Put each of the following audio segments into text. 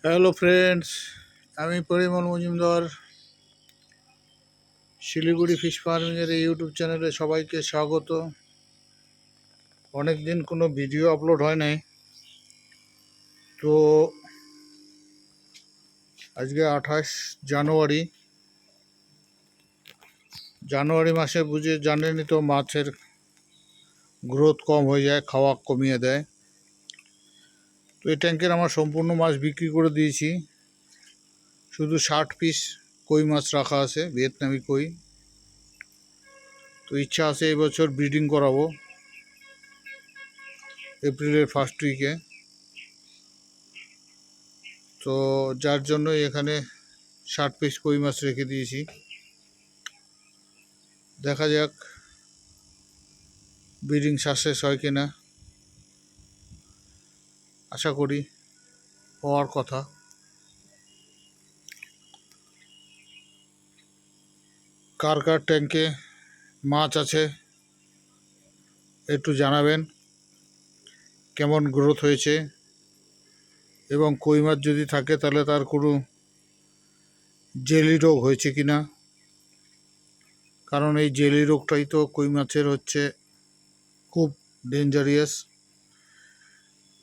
Hello friends, আমি Parimal Majumdar. Siliguri fish ফার্মিংয়ের এই ইউটিউব চ্যানেলে সবাইকে স্বাগত। অনেক দিন কোনো ভিডিও আপলোড হয় নাই, তো আজকে 28 জানুয়ারি। জানুয়ারি মাসে বুঝে জানেনই তো, মাছের গ্রোথ কম হয়ে যায়, খাওয়া কমিয়ে দেয়। তো এই ট্যাঙ্কের আমার সম্পূর্ণ মাছ বিক্রি করে দিয়েছি। শুধু 60 পিস কই মাছ রাখা আছে, ভিয়েতনামি কই। তো ইচ্ছা আছে এই বছর ব্রিডিং করাবো এপ্রিলের ফার্স্ট উইকে। তো যার জন্য এখানে 60 পিস কই মাছ রেখে দিয়েছি। দেখা যাক ব্রিডিং সাকসেস হয় কিনা। আশা করি হওয়ার কথা। কার কার ট্যাঙ্কে মাছ আছে একটু জানাবেন, কেমন গ্রোথ হয়েছে, এবং কই মাছ যদি থাকে তাহলে তার কোনো জেলি রোগ হয়েছে কিনা। কারণ এই জেলি রোগটাই তো কই মাছের হচ্ছে খুব ডেঞ্জারিয়াস।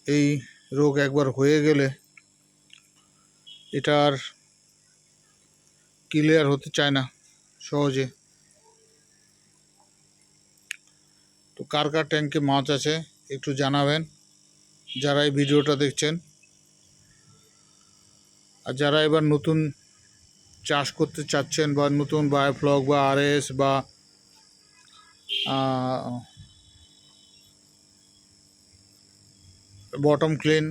এই রোগ একবার হয়ে গেলে এটা আর ক্লিয়ার হতে চায় না সহজে। তো কার কার ট্যাঙ্কে মাছ আছে একটু জানাবেন, যারা এই ভিডিওটা দেখছেন। আর যারা এবার নতুন চাষ করতে চাচ্ছেন, বা নতুন বায়োফ্লক বা আরএস বা বটম ক্লিন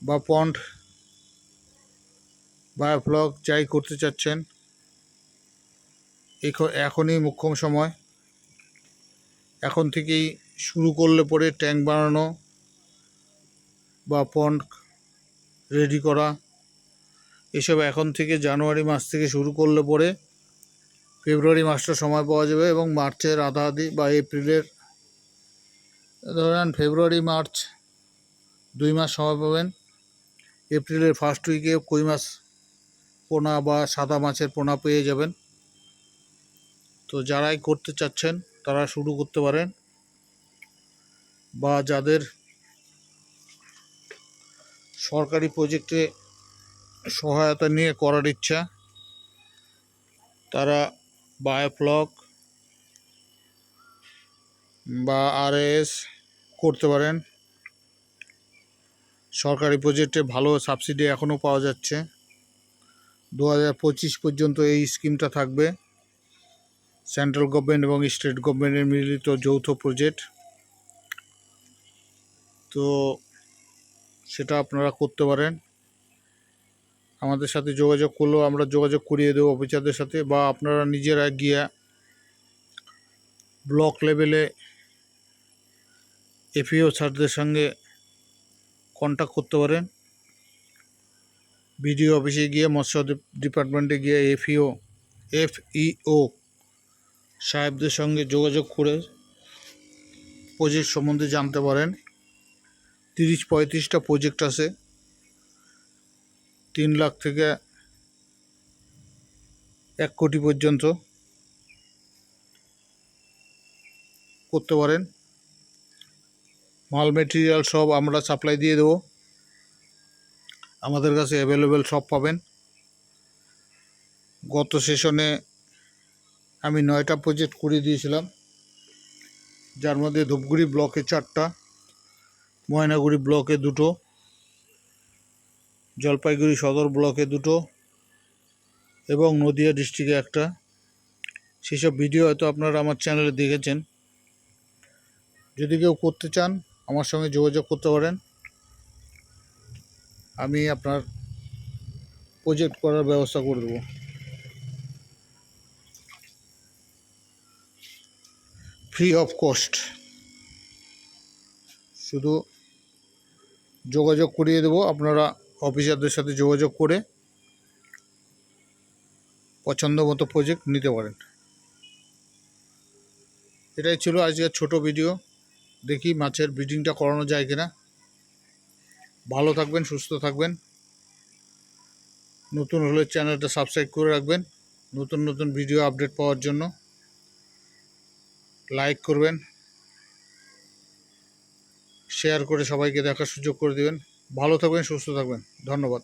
বা পন্ড বায়োফ্লক যাই করতে চাচ্ছেন, এখনই মোক্ষম সময়। এখন থেকেই শুরু করলে পরে ট্যাঙ্ক বানানো বা পন্ড রেডি করা এসব এখন থেকে, জানুয়ারি মাস থেকে শুরু করলে পরে ফেব্রুয়ারি মাসটা সময় পাওয়া যাবে, এবং মার্চের আধা বা এপ্রিলের, ধরেন ফেব্রুয়ারি মার্চ 2 মাস সময় পাবেন। এপ্রিলের ফার্স্ট উইকে কই মাছ পোনা বা সাদা মাছের পোনা পেয়ে যাবেন। তো যারাই করতে চাচ্ছেন তারা শুরু করতে পারেন, বা যাদের সরকারি প্রজেক্টে সহায়তা নিয়ে করার ইচ্ছা তারা বায়োফ্লক বা আরএস করতে পারেন। সরকারি প্রজেক্টে ভালো সাবসিডি এখনও পাওয়া যাচ্ছে। 2025 পর্যন্ত এই স্কিমটা থাকবে। সেন্ট্রাল গভর্নমেন্ট এবং স্টেট গভর্নমেন্টের মিলিত যৌথ প্রজেক্ট। তো সেটা আপনারা করতে পারেন। আমাদের সাথে যোগাযোগ করলেও আমরা যোগাযোগ করিয়ে দেবো অফিসারদের সাথে, বা আপনারা নিজেরা গিয়ে ব্লক লেভেলে এফইও স্যারদের সঙ্গে কন্ট্যাক্ট করতে পারেন। বিডিও অফিসে গিয়ে, মৎস্য ডিপার্টমেন্টে গিয়ে এফইও সাহেবদের সঙ্গে যোগাযোগ করে প্রজেক্ট সম্বন্ধে জানতে পারেন। 30-35টা প্রজেক্ট আছে, 3 লাখ থেকে 1 কোটি পর্যন্ত করতে পারেন। মাল মেটেরিয়াল সব আমরা সাপ্লাই দিয়ে দেবো, আমাদের কাছে অ্যাভেলেবেল সব পাবেন। গত সেশনে আমি 9টা প্রজেক্ট করে দিয়েছিলাম, যার মধ্যে ধূপগুড়ি ব্লকে 4টা, ময়নাগুড়ি ব্লকে 2টো, জলপাইগুড়ি সদর ব্লকে 2টো, এবং নদিয়া ডিস্ট্রিক্টে 1টা। সেসব ভিডিও হয়তো আপনারা আমার চ্যানেলে দেখেছেন। যদি কেউ করতে চান আমার সঙ্গে যোগাযোগ করতে পারেন, আমি আপনার প্রজেক্ট করার ব্যবস্থা করে দেবো। ফ্রি অফ কস্ট, শুধু যোগাযোগ করিয়ে দেবো। আপনারা অফিসারদের সাথে যোগাযোগ করে পছন্দ মতো প্রজেক্ট নিতে পারেন। এটাই ছিল আজকের ছোট ভিডিও। দেখি মাছের ব্রিডিংটা করানো যায় কিনা। ভালো থাকবেন, সুস্থ থাকবেন। নতুন হলে চ্যানেলটা সাবস্ক্রাইব করে রাখবেন নতুন নতুন ভিডিও আপডেট পাওয়ার জন্য। লাইক করবেন, শেয়ার করে সবাইকে দেখার সুযোগ করে দেবেন। ভালো থাকবেন, সুস্থ থাকবেন। ধন্যবাদ।